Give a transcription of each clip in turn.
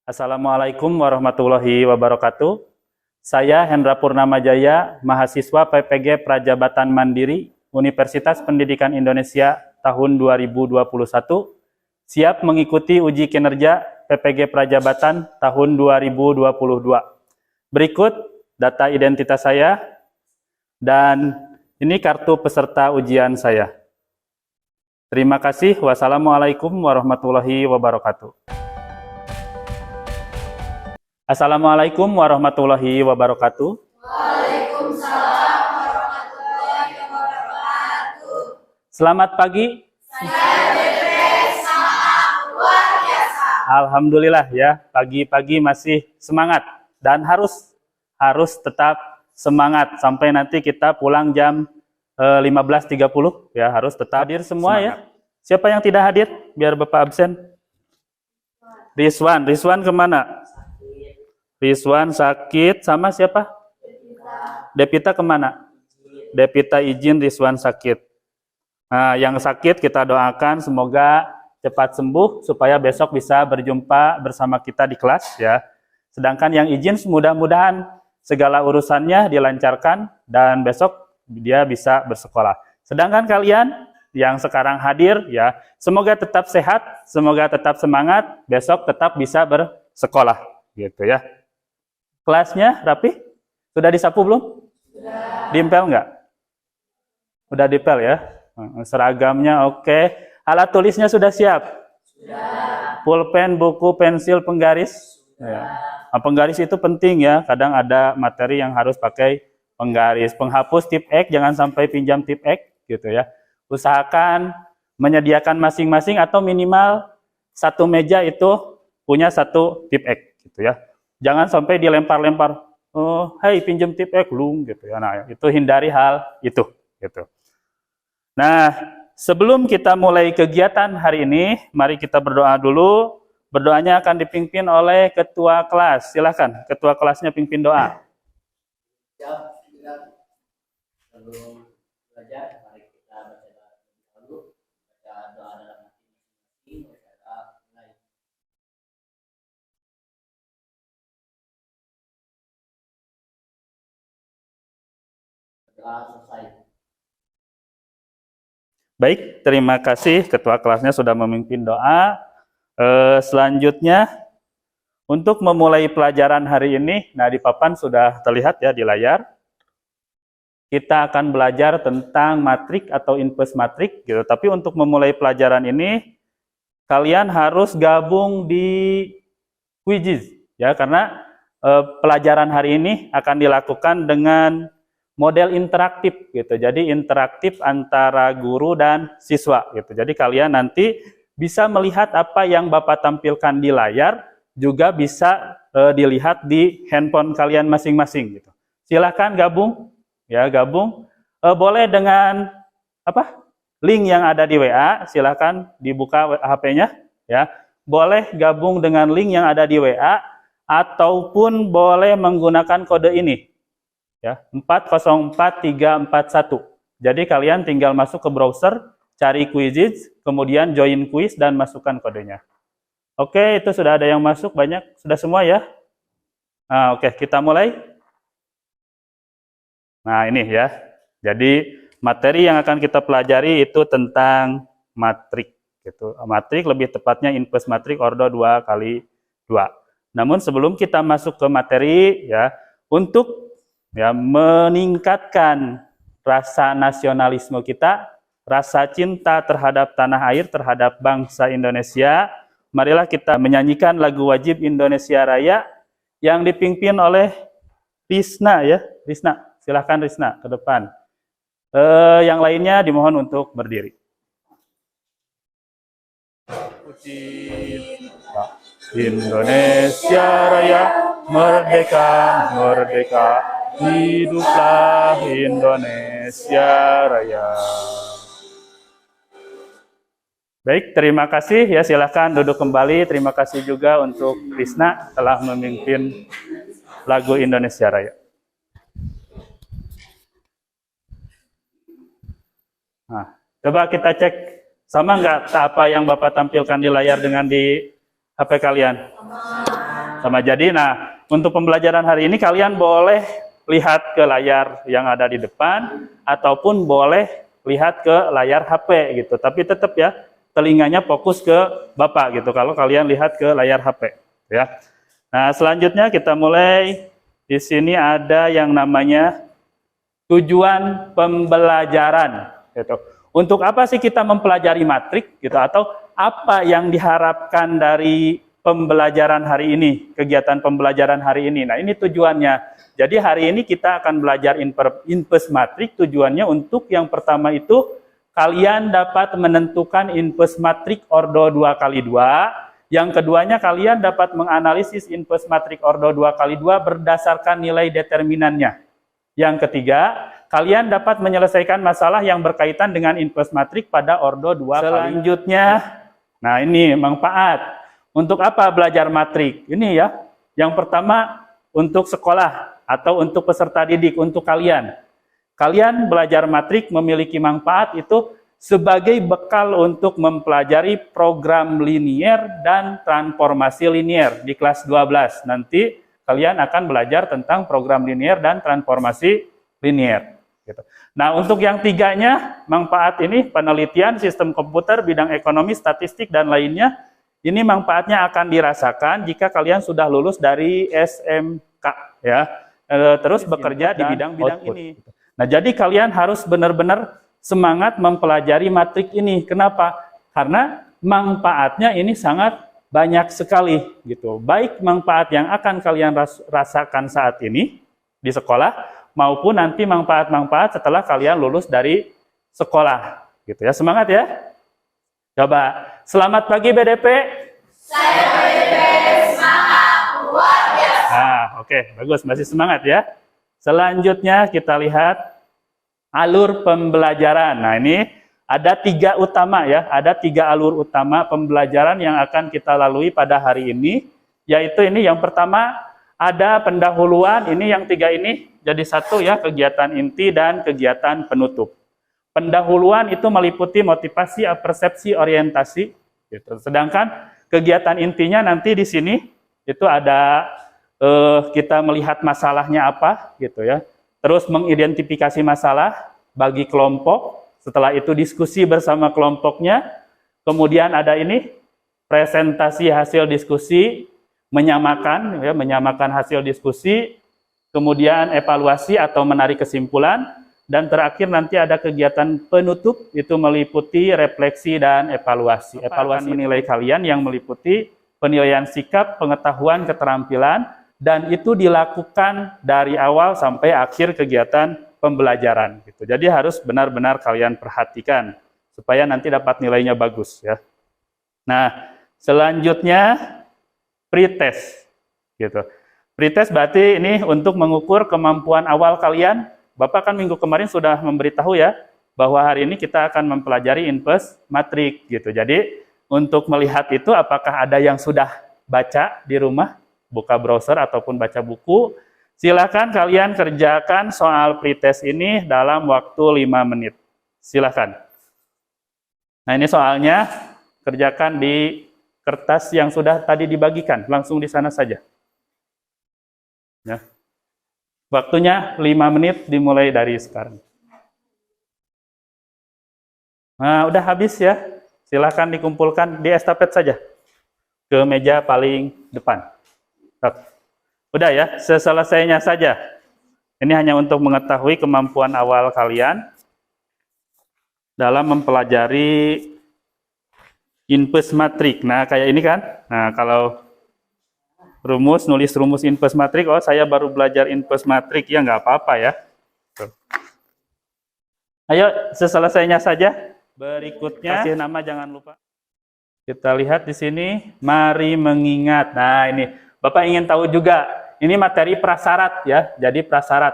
Assalamualaikum warahmatullahi wabarakatuh. Saya Hendra Purnamajaya, mahasiswa PPG Prajabatan Mandiri Universitas Pendidikan Indonesia tahun 2021, siap mengikuti uji kinerja PPG Prajabatan tahun 2022. Berikut data identitas saya dan ini kartu peserta ujian saya. Terima kasih. Wassalamualaikum warahmatullahi wabarakatuh. Assalamualaikum warahmatullahi wabarakatuh. Waalaikumsalam warahmatullahi wabarakatuh. Selamat pagi. Saya Beatrice, sangat luar biasa. Alhamdulillah ya, pagi-pagi masih semangat dan harus tetap semangat sampai nanti kita pulang jam 15.30 ya, harus tetap hadir semua semangat. Ya. Siapa yang tidak hadir? Biar Bapak absen. Rizwan kemana? Rizwan sakit, sama siapa? Depita kemana? Depita izin, Rizwan sakit. Nah, yang sakit kita doakan semoga cepat sembuh supaya besok bisa berjumpa bersama kita di kelas ya. Sedangkan yang izin mudah-mudahan segala urusannya dilancarkan dan besok dia bisa bersekolah. Sedangkan kalian yang sekarang hadir ya, semoga tetap sehat, semoga tetap semangat, besok tetap bisa bersekolah gitu ya. Kelasnya rapi? Sudah disapu belum? Sudah. Diempel enggak? Udah dipel ya? Seragamnya oke. Alat tulisnya sudah siap? Sudah. Pulpen, buku, pensil, penggaris? Ya. Nah, penggaris itu penting ya. Kadang ada materi yang harus pakai penggaris. Penghapus tip X, jangan sampai pinjam tip X gitu ya. Usahakan menyediakan masing-masing atau minimal satu meja itu punya satu tip X gitu ya. Jangan sampai dilempar-lempar, oh, hey pinjam tip belum gitu ya. Nah, itu hindari hal itu gitu. Nah, sebelum kita mulai kegiatan hari ini, mari kita berdoa dulu. Berdoanya akan dipimpin oleh ketua kelas. Silakan, ketua kelasnya pimpin doa. Sebelum belajar, mari kita baca dulu. Baca doa dalam hati. Doa selesai. Baik, terima kasih ketua kelasnya sudah memimpin doa. Selanjutnya, untuk memulai pelajaran hari ini, nah di papan sudah terlihat ya di layar. Kita akan belajar tentang matrik atau input matrik gitu. Tapi untuk memulai pelajaran ini, kalian harus gabung di quizzes ya, karena pelajaran hari ini akan dilakukan dengan model interaktif gitu. Jadi interaktif antara guru dan siswa gitu. Jadi kalian nanti bisa melihat apa yang Bapak tampilkan di layar, juga bisa dilihat di handphone kalian masing-masing gitu. Silakan gabung ya, gabung. Boleh dengan apa? Link yang ada di WA, silakan dibuka HP-nya ya. Boleh gabung dengan link yang ada di WA ataupun boleh menggunakan kode ini. Ya, 404341. Jadi kalian tinggal masuk ke browser, cari quizzes, kemudian join quiz dan masukkan kodenya. Oke, itu sudah ada yang masuk banyak, sudah semua ya? Nah, oke, kita mulai. Nah, ini ya. Jadi materi yang akan kita pelajari itu tentang matrik gitu. Matrik lebih tepatnya input matrik ordo 2x2. Namun sebelum kita masuk ke materi ya, untuk ya meningkatkan rasa nasionalisme kita, rasa cinta terhadap tanah air, terhadap bangsa Indonesia, marilah kita menyanyikan lagu wajib Indonesia Raya yang dipimpin oleh Risna ya. Risna, silahkan Risna ke depan. Yang lainnya dimohon untuk berdiri. Indonesia Raya, merdeka, merdeka. Hiduplah Indonesia Raya. Baik, terima kasih ya, silakan duduk kembali. Terima kasih juga untuk Krisna telah memimpin lagu Indonesia Raya. Nah, coba kita cek sama nggak apa yang Bapak tampilkan di layar dengan di HP kalian? Sama. Jadi, nah, untuk pembelajaran hari ini kalian boleh lihat ke layar yang ada di depan, ataupun boleh lihat ke layar HP gitu. Tapi tetap ya, telinganya fokus ke Bapak gitu, kalau kalian lihat ke layar HP. Ya. Nah, selanjutnya kita mulai. Di sini ada yang namanya tujuan pembelajaran. Gitu. Untuk apa sih kita mempelajari matrik gitu, atau apa yang diharapkan dari pembelajaran hari ini, kegiatan pembelajaran hari ini. Nah, ini tujuannya. Jadi hari ini kita akan belajar inpus matrik. Tujuannya untuk yang pertama itu kalian dapat menentukan inpus matrik ordo 2x2. Yang keduanya kalian dapat menganalisis inpus matrik ordo 2x2 berdasarkan nilai determinannya. Yang ketiga, kalian dapat menyelesaikan masalah yang berkaitan dengan inpus matrik pada ordo 2x2. Selanjutnya, nah ini manfaat. Untuk apa belajar matrik? Ini ya, yang pertama untuk sekolah atau untuk peserta didik, untuk kalian. Kalian belajar matrik memiliki manfaat itu sebagai bekal untuk mempelajari program linier dan transformasi linier di kelas 12. Nanti kalian akan belajar tentang program linier dan transformasi linier. Gitu. Nah, untuk yang tiganya, manfaat ini penelitian sistem komputer, bidang ekonomi, statistik, dan lainnya, ini manfaatnya akan dirasakan jika kalian sudah lulus dari SMK, ya, terus bekerja di bidang-bidang ini. Nah, jadi kalian harus benar-benar semangat mempelajari matrik ini. Kenapa? Karena manfaatnya ini sangat banyak sekali gitu. Baik manfaat yang akan kalian rasakan saat ini di sekolah, maupun nanti manfaat-manfaat setelah kalian lulus dari sekolah gitu ya. Semangat ya. Coba, selamat pagi BDP. Saya BDP semangat luar biasa. Nah, oke, bagus, masih semangat ya. Selanjutnya kita lihat alur pembelajaran. Nah, ini ada 3 utama ya, ada 3 alur utama pembelajaran yang akan kita lalui pada hari ini, yaitu ini yang pertama ada pendahuluan, ini yang 3 ini jadi satu ya, kegiatan inti dan kegiatan penutup. Pendahuluan itu meliputi motivasi, persepsi, orientasi, gitu. Sedangkan kegiatan intinya nanti di sini itu ada kita melihat masalahnya apa, gitu ya. Terus mengidentifikasi masalah bagi kelompok, setelah itu diskusi bersama kelompoknya, kemudian ada ini presentasi hasil diskusi, menyamakan ya, menyamakan hasil diskusi, kemudian evaluasi atau menarik kesimpulan, dan terakhir nanti ada kegiatan penutup, itu meliputi refleksi dan evaluasi. Evaluasi menilai kalian yang meliputi penilaian sikap, pengetahuan, keterampilan, dan itu dilakukan dari awal sampai akhir kegiatan pembelajaran. Gitu. Jadi harus benar-benar kalian perhatikan supaya nanti dapat nilainya bagus ya. Nah, selanjutnya pretest. Gitu. Pretest berarti ini untuk mengukur kemampuan awal kalian. Bapak kan minggu kemarin sudah memberitahu ya bahwa hari ini kita akan mempelajari inpus matrik. Gitu. Jadi untuk melihat itu apakah ada yang sudah baca di rumah, buka browser ataupun baca buku, silakan kalian kerjakan soal pretest ini dalam waktu 5 menit. Silakan. Nah, ini soalnya kerjakan di kertas yang sudah tadi dibagikan, langsung di sana saja. Ya. Waktunya 5 menit dimulai dari sekarang. Nah, udah habis ya. Silakan dikumpulkan di estafet saja ke meja paling depan. Udah ya, selesainya saja. Ini hanya untuk mengetahui kemampuan awal kalian dalam mempelajari inpus matrik. Nah, kayak ini kan. Nah, kalau rumus, nulis rumus inpus matrik, oh saya baru belajar inpus matrik, ya nggak apa-apa ya. Ayo, selesainya saja. Berikutnya, kasih nama jangan lupa. Kita lihat di sini, mari mengingat. Nah, ini Bapak ingin tahu juga, ini materi prasyarat ya, jadi prasyarat.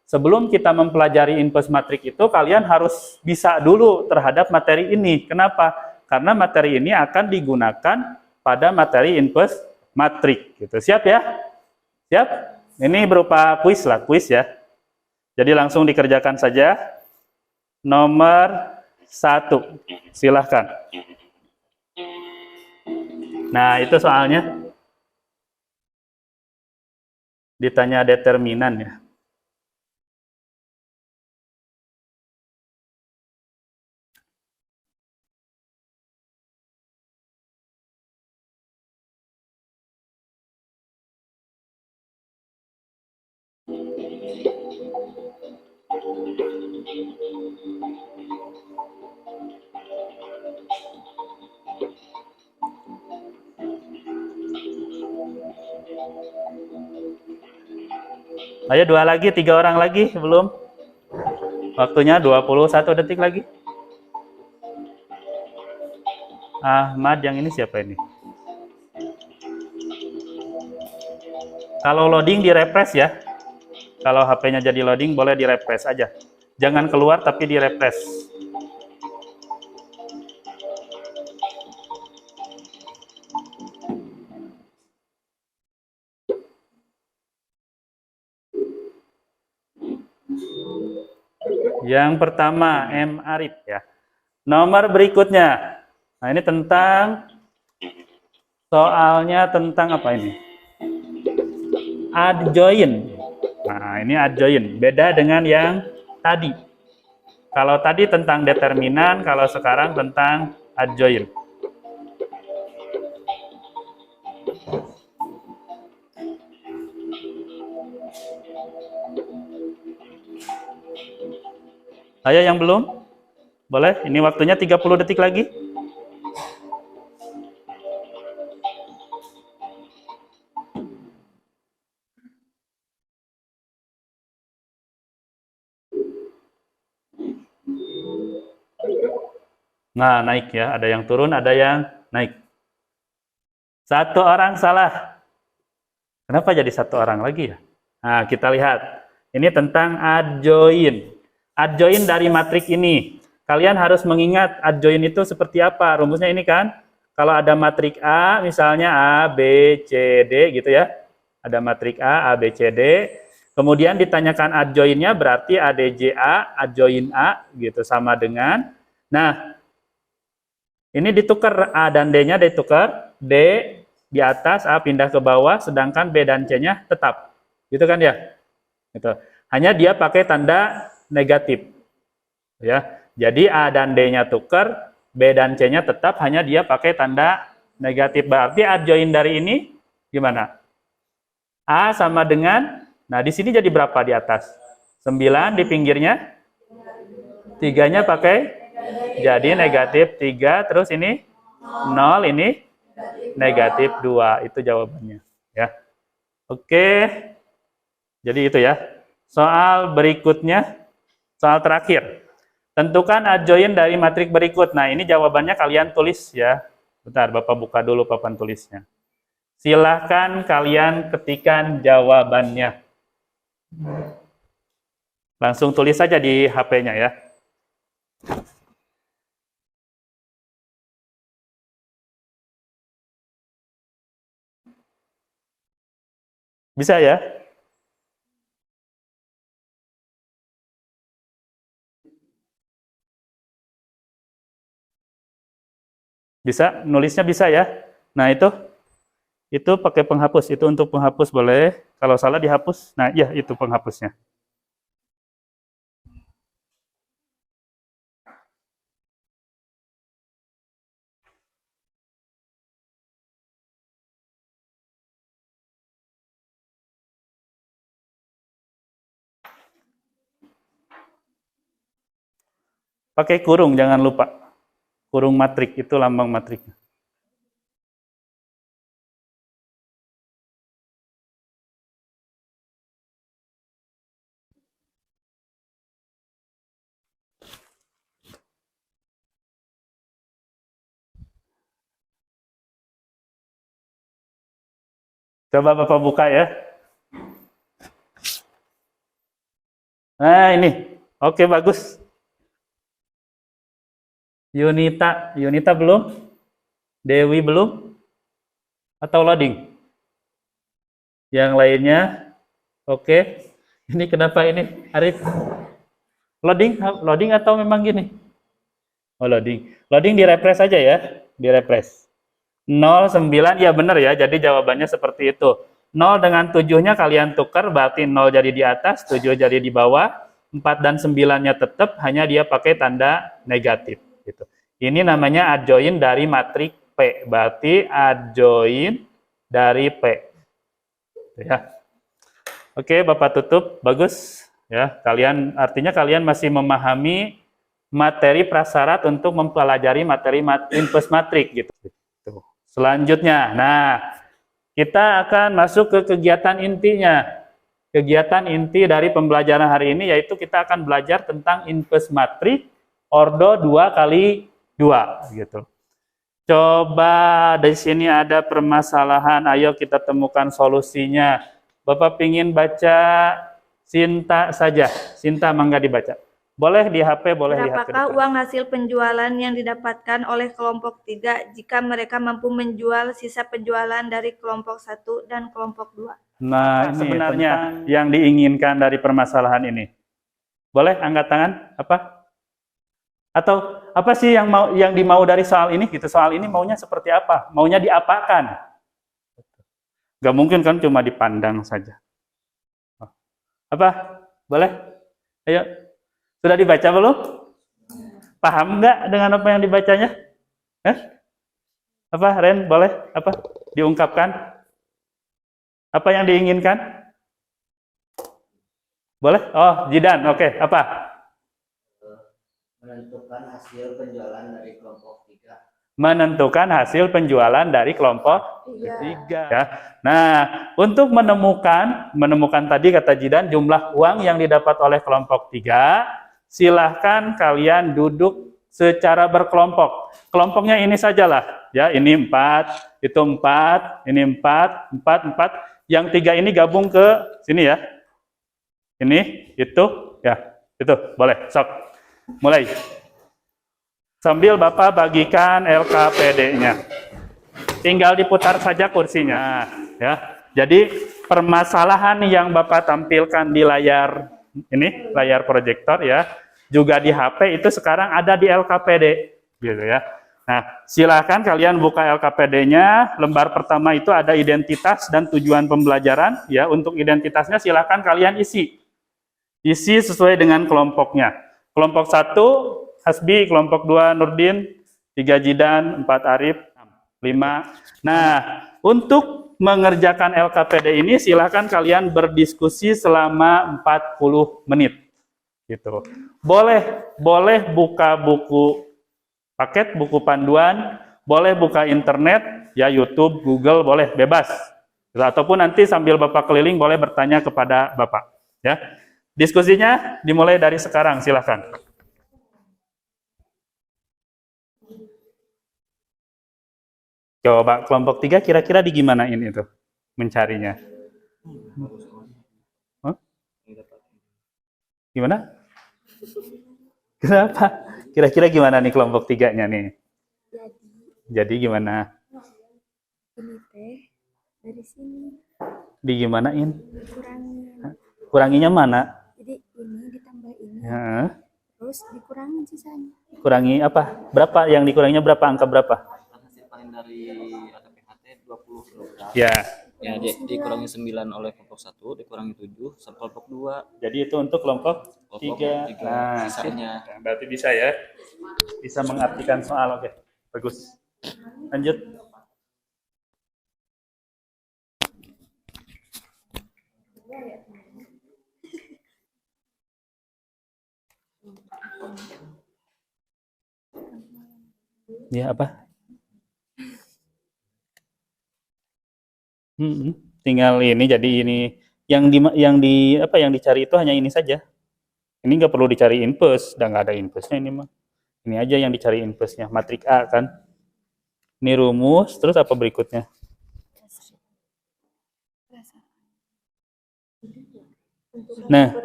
Sebelum kita mempelajari inpus matrik itu, kalian harus bisa dulu terhadap materi ini. Kenapa? Karena materi ini akan digunakan pada materi inpus matrik. Gitu. Siap ya? Siap? Ini berupa kuis lah, kuis ya. Jadi langsung dikerjakan saja. Nomor 1, silahkan. Nah, itu soalnya. Ditanya determinan ya. Ayo 2 lagi, 3 orang lagi, belum? Waktunya 21 detik lagi. Ahmad, yang ini siapa ini? Kalau loading di refresh ya. Kalau HP-nya jadi loading boleh di refresh aja. Jangan keluar tapi di refresh. Yang pertama M. Arif ya. Nomor berikutnya. Nah, ini tentang soalnya tentang apa ini? Adjoin. Nah, ini adjoin. Beda dengan yang tadi. Kalau tadi tentang determinan, kalau sekarang tentang adjoin. Ayo yang belum? Boleh? Ini waktunya 30 detik lagi. Nah, naik ya. Ada yang turun, ada yang naik. 1 orang salah. Kenapa jadi 1 orang lagi ya? Nah, kita lihat. Ini tentang adjoin. Adjoin dari matrik ini. Kalian harus mengingat adjoin itu seperti apa. Rumusnya ini kan. Kalau ada matrik A, misalnya A, B, C, D gitu ya. Ada matrik A, B, C, D. Kemudian ditanyakan adjoinnya berarti ADJA, adjoin A gitu. Sama dengan. Nah, ini ditukar A dan D-nya ditukar. D di atas, A pindah ke bawah. Sedangkan B dan C-nya tetap. Gitu kan ya? Gitu. Hanya dia pakai tanda negatif. Ya. Jadi A dan D-nya tukar, B dan C-nya tetap, hanya dia pakai tanda negatif. Berarti adjoin dari ini gimana? A sama dengan, nah di sini jadi berapa di atas? 9 di pinggirnya? 3-nya pakai, jadi negatif 3, terus ini 0, ini negatif 2. Itu jawabannya. Ya. Oke, jadi itu ya. Soal berikutnya. Soal terakhir, tentukan adjoin dari matrik berikut. Nah, ini jawabannya kalian tulis ya. Bentar, Bapak buka dulu papan tulisnya. Silahkan kalian ketikkan jawabannya. Langsung tulis saja di HP-nya ya. Bisa ya? Bisa, nulisnya bisa ya. Nah, itu pakai penghapus. Itu untuk penghapus boleh. Kalau salah dihapus. Nah, iya itu penghapusnya. Pakai kurung, jangan lupa. Kurung matrik, itu lambang matriknya. Coba Bapak buka ya. Nah, ini. Oke, bagus. Yunita belum? Dewi belum? Atau loading? Yang lainnya? Oke. Ini kenapa ini, Arif? Loading atau memang gini? Oh, loading. Loading di refresh aja ya. Di refresh. 09, ya benar ya. Jadi jawabannya seperti itu. 0 dengan 7-nya kalian tukar, berarti 0 jadi di atas, 7 jadi di bawah, 4 dan 9-nya tetap, hanya dia pakai tanda negatif. Gitu. Ini namanya adjoin dari matriks P, berarti adjoin dari P. Ya. Oke, Bapak tutup, bagus. Ya, artinya kalian masih memahami materi prasyarat untuk mempelajari materi input matrik gitu. Selanjutnya, nah kita akan masuk ke kegiatan intinya. Kegiatan inti dari pembelajaran hari ini yaitu kita akan belajar tentang input matrik ordo 2x2 gitu. Coba di sini ada permasalahan, ayo kita temukan solusinya. Bapak pingin baca Sinta saja. Sinta, mangga dibaca. Boleh di HP, boleh di HP. Berapakah uang hasil penjualan yang didapatkan oleh kelompok 3 jika mereka mampu menjual sisa penjualan dari kelompok 1 dan kelompok 2? Nah, ini sebenarnya yang diinginkan dari permasalahan ini. Boleh angkat tangan? Apa? Atau apa sih yang dimau dari soal ini? Gitu, soal ini maunya seperti apa? Maunya diapakan? Gak mungkin kan cuma dipandang saja. Apa? Boleh? Ayo. Sudah dibaca belum? Paham nggak dengan apa yang dibacanya? Apa, Ren? Boleh? Apa? Diungkapkan? Apa yang diinginkan? Boleh? Oh, Jidan. Oke. Apa? Menentukan hasil penjualan dari kelompok 3. Menentukan hasil penjualan dari kelompok 3. Ya. Nah, untuk menemukan tadi kata Jidan jumlah uang yang didapat oleh kelompok 3, silahkan kalian duduk secara berkelompok. Kelompoknya ini sajalah, ya. Ini 4, itu 4, ini 4, 4, 4. Yang 3 ini gabung ke sini ya. Ini, itu, ya. Itu, boleh. Sok. Mulai. Sambil Bapak bagikan LKPD-nya. Tinggal diputar saja kursinya, ya. Jadi permasalahan yang Bapak tampilkan di layar ini, layar proyektor ya, juga di HP itu sekarang ada di LKPD, gitu ya. Nah, silakan kalian buka LKPD-nya. Lembar pertama itu ada identitas dan tujuan pembelajaran, ya. Untuk identitasnya silakan kalian isi sesuai dengan kelompoknya. Kelompok 1 Hasbi, kelompok 2 Nurdin, 3 Jidan, 4 Arif, 5. Nah, untuk mengerjakan LKPD ini silakan kalian berdiskusi selama 40 menit. Gitu. Boleh buka buku paket, buku panduan, boleh buka internet, ya YouTube, Google, boleh bebas. Ataupun nanti sambil Bapak keliling boleh bertanya kepada Bapak, ya. Diskusinya dimulai dari sekarang, silakan. Coba kelompok 3 kira-kira di gimanain itu mencarinya? Huh? Gimana? Kenapa? Kira-kira gimana nih kelompok 3-nya nih? Jadi gimana? Ini teh dari sini Di gimanain? dikurangin. Kuranginya mana? Jadi ini ditambah ini, Ya. terus dikurangin sisanya. Kurangi apa? Berapa? Yang dikuranginya berapa? Angka berapa? Hasil panen dari ATPHT 20 kg. Ya. Ya, dikurangi 9 oleh kelompok 1, dikurangi 7 sama kelompok 2. Jadi itu untuk kelompok 3. Nah, sisanya. berarti bisa ya. Bisa mengartikan soal. Oke. Bagus. Lanjut. Ya apa? Tinggal ini, jadi ini yang dicari itu hanya ini saja. Ini nggak perlu dicari inpus, udah nggak ada inpusnya ini mah. Ini aja yang dicari inpusnya, matrik A kan. Ini rumus, terus apa berikutnya? Nah,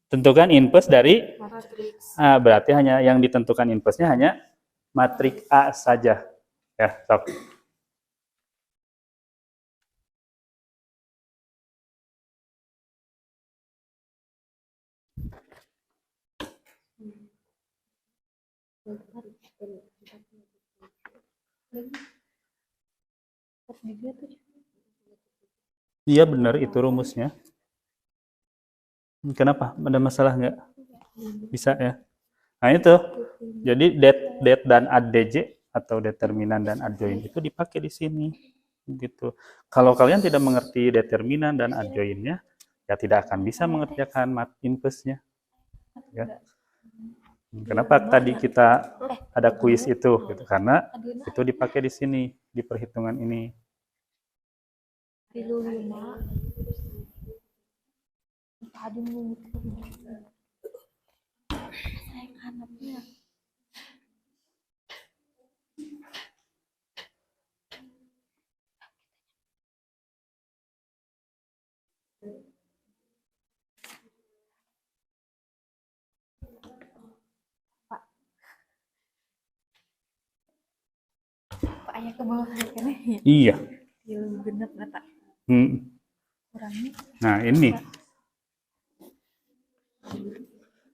tentukan inpus dari A, berarti hanya yang ditentukan inpusnya hanya matrik A saja. Ya, sok. Iya benar, itu rumusnya. Kenapa? Ada masalah nggak? Bisa ya? Nah itu, jadi det dan adj atau determinan dan adjoin itu dipakai di sini. Gitu. Kalau kalian tidak mengerti determinan dan adjoinnya, ya tidak akan bisa mengerjakan inpusnya. Ya. Kenapa tadi kita ada kuis itu? Gitu. Karena itu dipakai di sini, di perhitungan ini. Pak ayah ke bawah kene ya. Iya. Genep nata. Kurangi. Nah ini.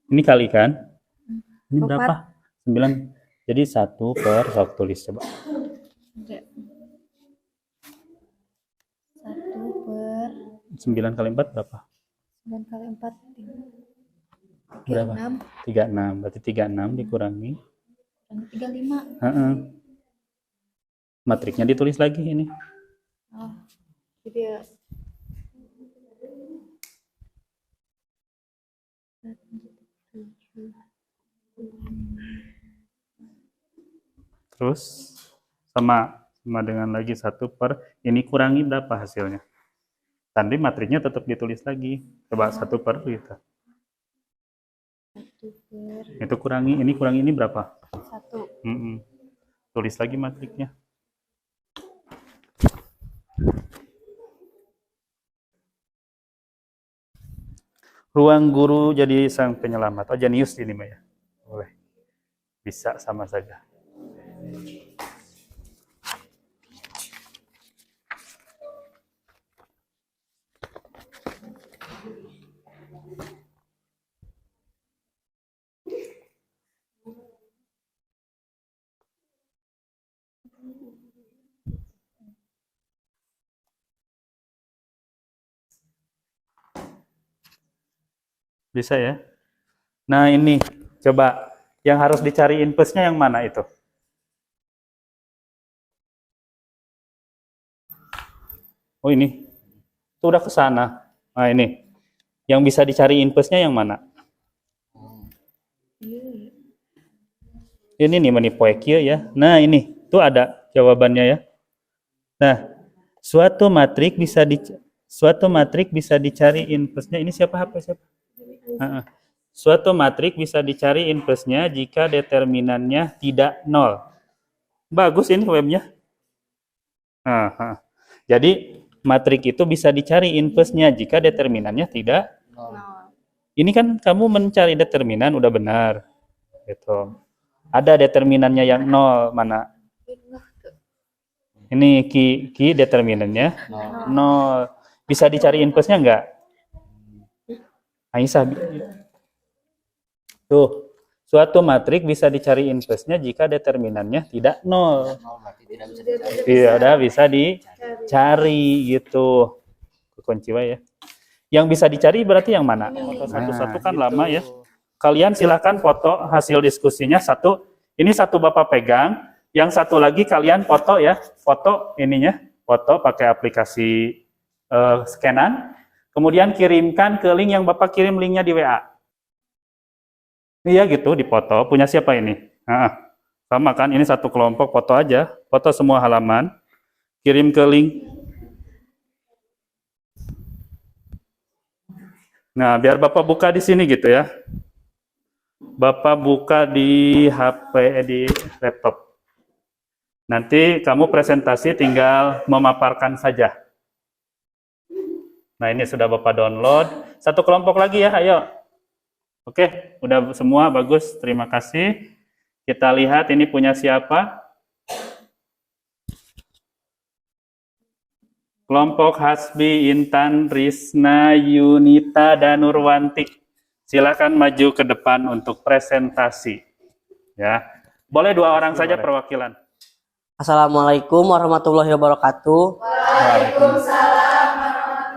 Ini kali kan? Ini berapa? 9. Jadi 1 per, sok tulis coba. 1 per 9 kali 4 berapa? 9 kali 4 Berapa? 36. 36. Berarti 36 dikurangi. 35. Matriknya ditulis lagi ini. Oh. Jadi ya. Terus sama dengan lagi 1 per, ini kurangi berapa hasilnya? Tadi matriknya tetap ditulis lagi. Coba 1 per gitu. 1 per Itu kurangi ini berapa? 1. Tulis lagi matriknya. Ruang guru jadi sang penyelamat. Oh, jenius ini Maya. Boleh. Bisa sama saja. Bisa ya? Nah ini, coba yang harus dicari inpusnya yang mana itu? Oh ini, itu udah ke sana. Nah ini, yang bisa dicari inpusnya yang mana? Ini nih manipoekia ya. Nah ini, tuh ada jawabannya ya. Nah, suatu matrik bisa dicari inpusnya. Ini siapa HP siapa? Suatu matrik bisa dicari inpusnya jika determinannya tidak 0. Bagus ini webnya. Jadi matrik itu bisa dicari inpusnya jika determinannya tidak 0. Ini kan kamu mencari determinan udah benar. Gitu. Ada determinannya yang 0 mana? Ini ki determinannya 0. Bisa dicari inpusnya enggak? Aisyah. Tuh, suatu matrik bisa dicari inpusnya jika determinannya tidak 0. Tidak bisa dicari gitu. Kunci ya. Yang bisa dicari berarti yang mana? Foto satu-satu kan gitu. Lama ya. Kalian silahkan foto hasil diskusinya satu. Ini satu Bapak pegang. Yang satu lagi kalian foto ya. Foto ininya. Foto pakai aplikasi scanan. Kemudian kirimkan ke link yang Bapak kirim linknya di WA. Iya gitu, dipoto. Punya siapa ini? Sama kan, ini satu kelompok, foto aja. Foto semua halaman. Kirim ke link. Nah, biar Bapak buka di sini gitu ya. Bapak buka di HP, di laptop. Nanti kamu presentasi tinggal memaparkan saja. Nah, ini sudah Bapak download. Satu kelompok lagi ya, ayo. Oke, udah semua, bagus. Terima kasih. Kita lihat ini punya siapa. Kelompok Hasbi, Intan, Risna, Yunita, dan Nurwanti. Silakan maju ke depan untuk presentasi. Ya, boleh 2 orang saja perwakilan. Assalamualaikum warahmatullahi wabarakatuh. Waalaikumsalam warahmatullahi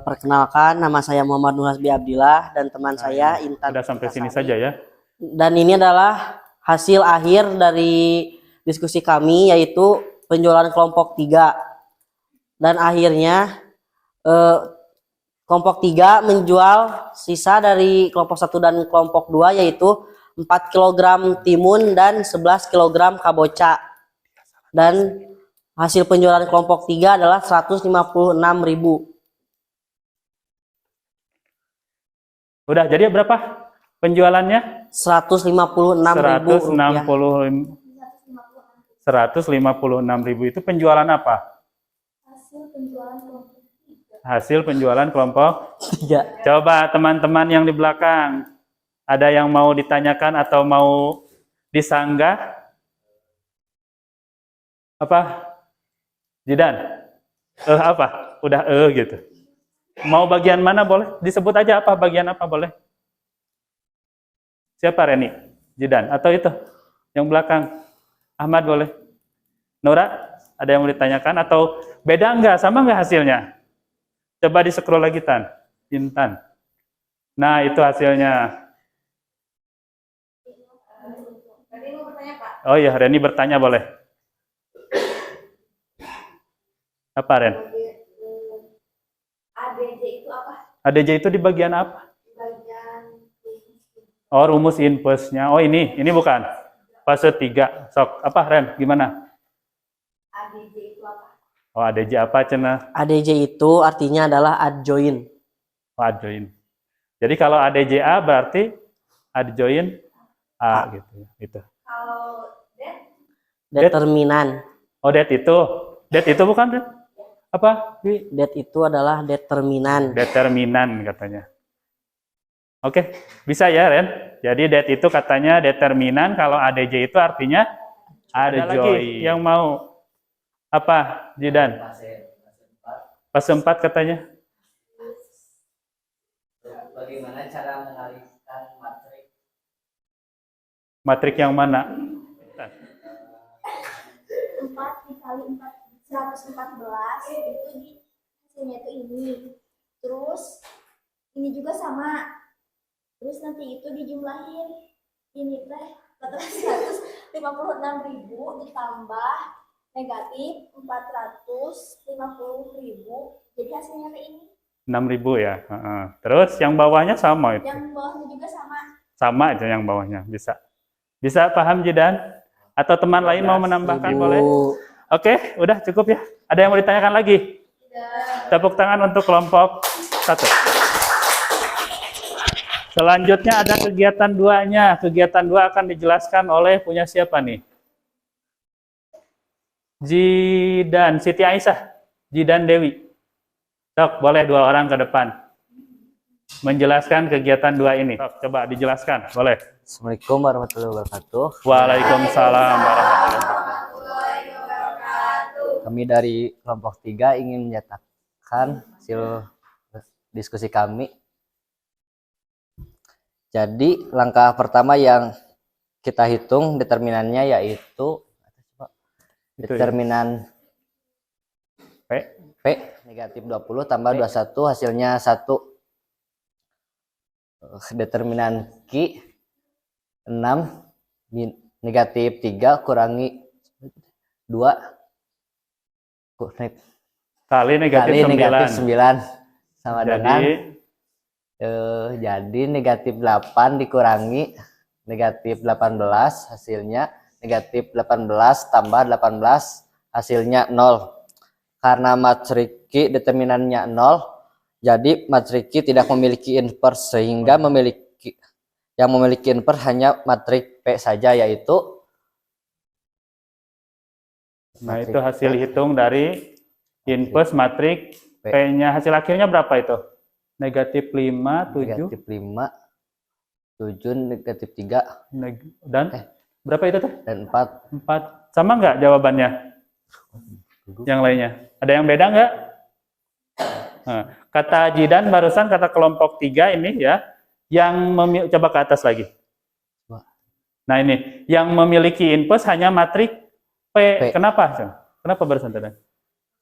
Perkenalkan, nama saya Muhammad Nur Hasbi Abdillah dan teman saya Intan. Udah sampai sini Putrasari. saja ya. Dan ini adalah hasil akhir dari diskusi kami, yaitu penjualan kelompok 3. Dan akhirnya kelompok 3 menjual sisa dari kelompok 1 dan kelompok 2, yaitu 4 kg timun dan 11 kg kaboca. Dan hasil penjualan kelompok 3 adalah 156.000. Udah jadi berapa penjualannya? 156.000 rupiah. 156.000 itu penjualan apa? Hasil penjualan kelompok 3. Coba teman-teman yang di belakang, ada yang mau ditanyakan atau mau disanggah? Apa? Jidan? Apa? Udah gitu. Mau bagian mana boleh? Disebut aja apa, bagian apa boleh? Siapa Reni? Jidan? Atau itu? Yang belakang? Ahmad boleh? Nora? Ada yang mau ditanyakan? Atau beda enggak? Sama enggak hasilnya? Coba di-scroll lagi, Tan. Intan. Nah, itu hasilnya. Oh iya, Reni bertanya boleh. Apa, Ren? ADJ itu apa? ADJ itu di bagian apa? Oh, rumus inpusnya. Oh, ini bukan. Fase 3. Sok, apa, Ren? Gimana? ADJ itu apa? Oh, ADJ apa, Cena? ADJ itu artinya adalah adjoin. Oh, adjoin. Jadi kalau ADJA berarti adjoin A gitu. Gitu. Kalau Determinan. Oh, det itu. Det itu bukan, Det? Apa? Det itu adalah determinan. Determinan katanya. Oke, bisa ya, Ren? Jadi det itu katanya determinan, kalau ADJ itu artinya ada lagi yang mau apa, Jidan? Fase 4 katanya. Bagaimana cara mengalihkan matrik? Matrik yang mana? 4 dikali 114 itu di hasilnya itu ini. Terus ini juga sama. Terus nanti itu dijumlahin. Ini teh 156.000 ditambah negatif 450.000. Jadi hasilnya teh ini. 6.000 ya. Terus yang bawahnya sama itu. Yang bawahnya juga sama. Sama aja yang bawahnya. Bisa. Bisa paham, Jidan? Atau teman lain mau menambahkan boleh? Oke, udah cukup ya. Ada yang mau ditanyakan lagi? Tepuk tangan untuk kelompok 1. Selanjutnya ada kegiatan 2-nya. Kegiatan 2 akan dijelaskan oleh punya siapa nih? Jidan, Siti Aisyah, Jidan Dewi. Sok, boleh 2 orang ke depan. Menjelaskan kegiatan 2 ini. Sok, coba dijelaskan, boleh. Assalamualaikum warahmatullahi wabarakatuh. Waalaikumsalam warahmatullahi wabarakatuh. Kami dari kelompok 3 ingin menyatakan hasil diskusi kami. Jadi langkah pertama yang kita hitung determinannya yaitu determinan P negatif 20 tambah 21 hasilnya 1. Determinan Q 6 negatif 3 kurangi 2 Kali negatif 9. sama dengan jadi negatif 8 dikurangi negatif 18 hasilnya negatif 18 tambah 18 hasilnya 0. Karena matrik Q determinannya 0, jadi matrik Q tidak memiliki inverse sehingga yang memiliki inverse hanya matrik P saja, yaitu Nah, itu hasil hitung dari inverse matrik P-nya. Hasil akhirnya berapa itu? Negatif 5, 7. negatif 5, 7, negatif 3, Dan berapa itu tuh? dan 4. 4. Sama nggak jawabannya? Yang lainnya? Ada yang beda nggak? Nah, kata Jidan barusan, kata kelompok 3 ini ya, yang coba ke atas lagi. Nah ini, yang memiliki inverse hanya matrik P. Kenapa? Kenapa barusan tadi?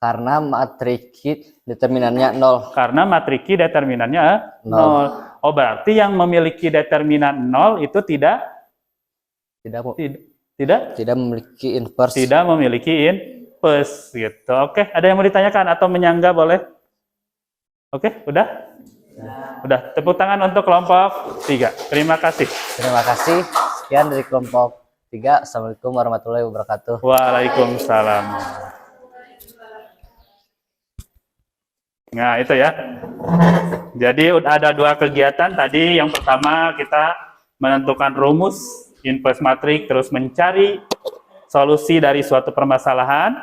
Karena matriksi determinannya 0. Karena matriki determinannya 0. Nol. Oh, berarti yang memiliki determinan 0 itu tidak Tidak tidak memiliki inverse. tidak memiliki inverse gitu. Oke, ada yang mau ditanyakan atau menyangga boleh? Oke, udah? Udah. Tepuk tangan untuk kelompok 3. Terima kasih. Terima kasih. Sekian dari kelompok 3. Assalamualaikum warahmatullahi wabarakatuh. Waalaikumsalam. Nah, itu ya. Jadi ada 2 kegiatan tadi. Yang pertama kita menentukan rumus inverse matrix, terus mencari solusi dari suatu permasalahan.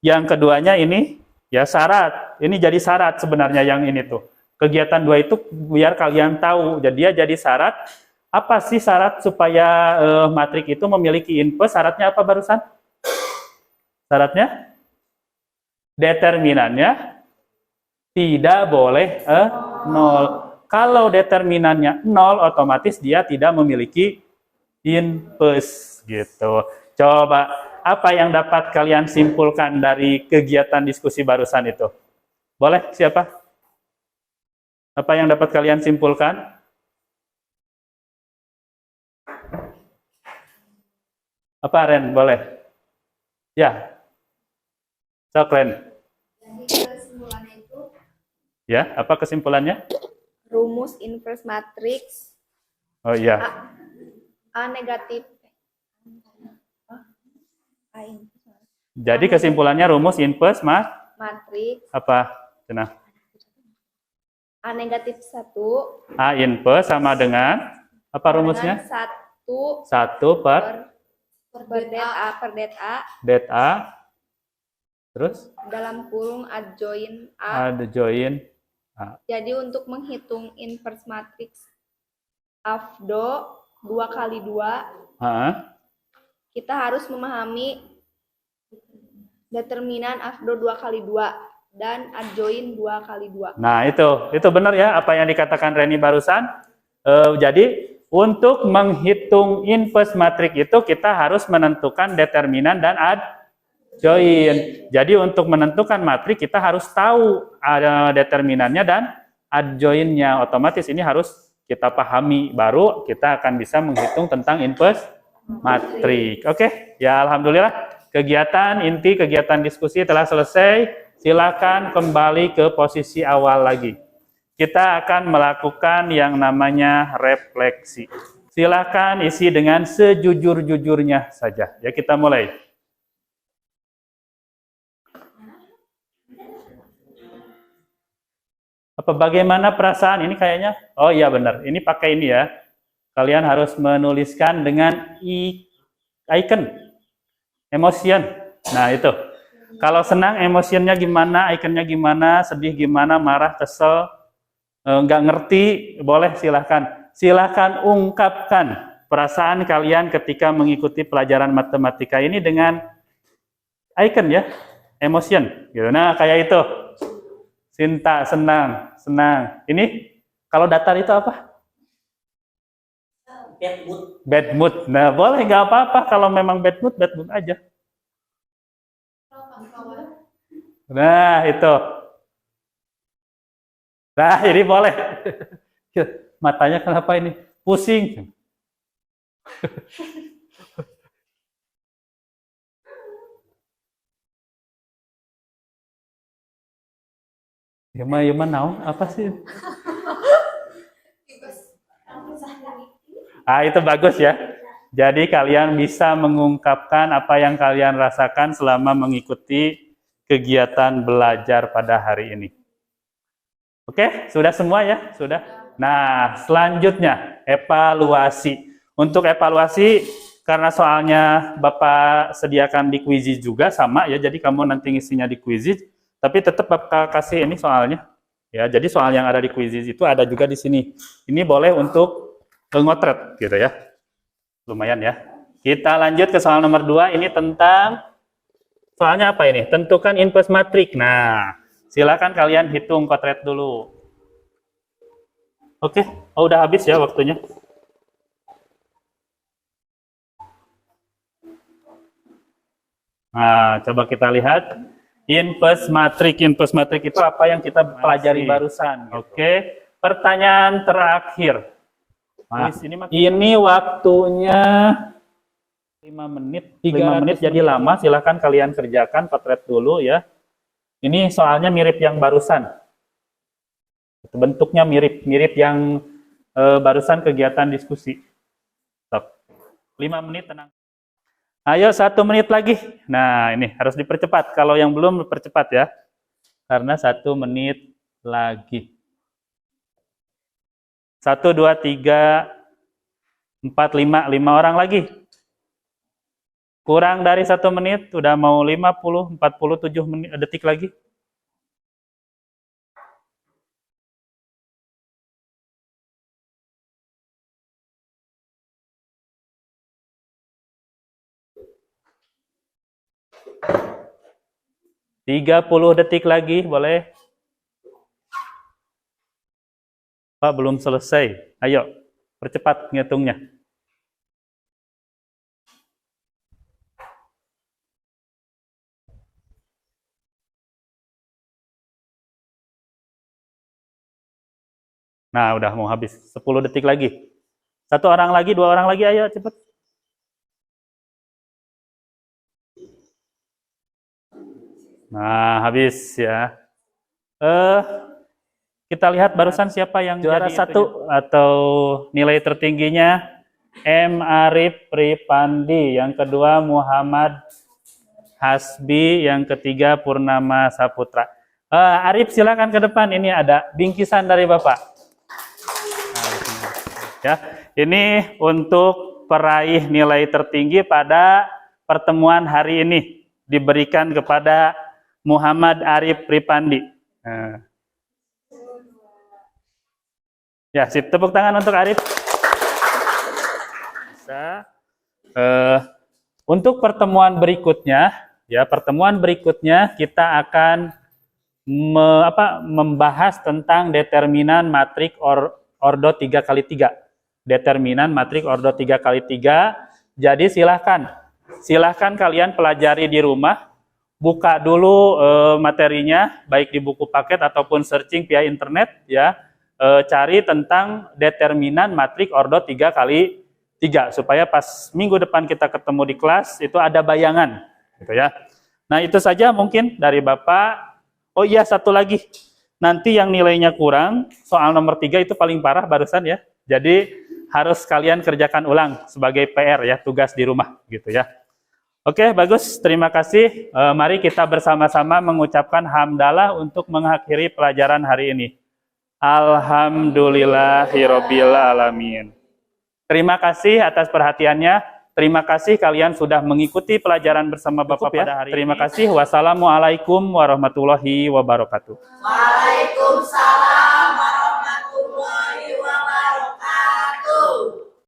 Yang keduanya ini ya syarat. Ini jadi syarat sebenarnya yang ini tuh. Kegiatan 2 itu biar kalian tahu. Jadi dia jadi syarat. Apa sih syarat supaya matrik itu memiliki inverse? Syaratnya apa barusan? Syaratnya determinannya tidak boleh 0. Kalau determinannya 0, otomatis dia tidak memiliki inverse gitu. Coba apa yang dapat kalian simpulkan dari kegiatan diskusi barusan itu? Boleh siapa? Apa yang dapat kalian simpulkan? Apa Ren? Boleh? Ya. Sok Ren. Jadi kesimpulannya itu Ya, apa kesimpulannya? Rumus inverse matrix Oh iya. A negatif. Jadi kesimpulannya rumus inverse Matrix apa? Cenah. A negatif 1 A inverse sama dengan apa rumusnya? 1 1 per per det A det A. Terus dalam kurung adjoin A. ada join A. Jadi untuk menghitung inverse matrix AFDO 2 kali 2, Ah, kita harus memahami determinan AFDO 2 kali 2 dan adjoin 2 kali 2. Nah, itu benar ya apa yang dikatakan Reni barusan. Jadi untuk menghitung inverse matrix itu kita harus menentukan determinan dan adjoin. Jadi untuk menentukan matriks kita harus tahu ada determinannya dan adjoinnya. Otomatis ini harus kita pahami, baru kita akan bisa menghitung tentang inverse matriks. Oke, ya alhamdulillah inti kegiatan diskusi telah selesai. Silakan kembali ke posisi awal lagi. Kita akan melakukan yang namanya refleksi. Silakan isi dengan sejujur-jujurnya saja. Ya, kita mulai. Apa bagaimana perasaan ini kayaknya? Oh iya benar, ini pakai ini ya. Kalian harus menuliskan dengan icon, emotion. Nah itu, kalau senang emotionnya gimana, iconnya gimana, sedih gimana, marah, kesel, nggak ngerti, boleh silahkan. Silahkan ungkapkan perasaan kalian ketika mengikuti pelajaran matematika ini dengan icon ya, emotion. Gitu. Nah kayak itu. Cinta, senang. Ini kalau datar itu apa? Bad mood. Bad mood. Nah, boleh nggak apa-apa kalau memang bad mood aja. Nah, itu. Nah, ini boleh. Matanya kenapa ini? Pusing. Yuma naon apa sih? Ah, itu bagus ya. Jadi kalian bisa mengungkapkan apa yang kalian rasakan selama mengikuti kegiatan belajar pada hari ini. Oke, sudah semua ya? Sudah. Nah, selanjutnya evaluasi. Untuk evaluasi karena soalnya Bapak sediakan di Quizizz juga sama ya. Jadi kamu nanti ngisinya di Quizizz. Tapi tetap Bapak kasih ini soalnya. Ya, jadi soal yang ada di Quizizz itu ada juga di sini. Ini boleh untuk ngotret gitu ya. Lumayan ya. Kita lanjut ke soal nomor 2. Ini tentang soalnya apa ini? Tentukan inverse matrix. Nah, silakan kalian hitung kotret dulu. Oke, oh udah habis ya waktunya. Nah, coba kita lihat. Inpus matrik. Inpus matrik itu apa yang kita pelajari barusan. Oke. Pertanyaan terakhir. Nah, ini waktunya 5 menit. 5 menit jadi lama. Silahkan kalian kerjakan, potret dulu ya. Ini soalnya mirip yang barusan. Bentuknya mirip yang barusan kegiatan diskusi. Stop. 5 menit tenang. Ayo 1 menit lagi. Nah ini harus dipercepat. Kalau yang belum dipercepat ya. Karena 1 menit lagi. 1, 2, 3, 4, 5. 5 orang lagi. Kurang dari 1 menit. Udah mau 50, 47 detik lagi. Puluh detik lagi, boleh? Pak, belum selesai. Ayo, percepat ngitungnya. Nah, udah mau habis. 10 detik lagi. 1 orang lagi, 2 orang lagi, ayo cepet. Nah, habis ya. Kita lihat barusan siapa yang juara 1 atau nilai tertingginya. M. Arif Pripandi, yang kedua Muhammad Hasbi, yang ketiga Purnama Saputra. Arif silakan ke depan, ini ada bingkisan dari Bapak. Ya, ini untuk peraih nilai tertinggi pada pertemuan hari ini diberikan kepada Muhammad Arif Pripandi. Ya, sip, tepuk tangan untuk Arif. Bisa. Untuk pertemuan berikutnya, ya pertemuan berikutnya kita akan membahas tentang determinan matrik ordo 3x3. Determinan matrik ordo 3x3. Jadi silahkan kalian pelajari di rumah, buka dulu materinya, baik di buku paket ataupun searching via internet, ya. Cari tentang determinan matrik ordo 3x3 supaya pas minggu depan kita ketemu di kelas itu ada bayangan, gitu ya. Nah itu saja mungkin dari Bapak. Oh iya, satu lagi, nanti yang nilainya kurang soal nomor 3 itu paling parah barusan ya. Jadi harus kalian kerjakan ulang sebagai PR ya, tugas di rumah gitu ya. Oke, bagus, terima kasih. Mari kita bersama-sama mengucapkan hamdalah untuk mengakhiri pelajaran hari ini. Alhamdulillahirabbil alamin. Terima kasih atas perhatiannya. Terima kasih kalian sudah mengikuti pelajaran bersama Bapak pada hari ini. Terima kasih. Wassalamualaikum warahmatullahi wabarakatuh. Waalaikumsalam.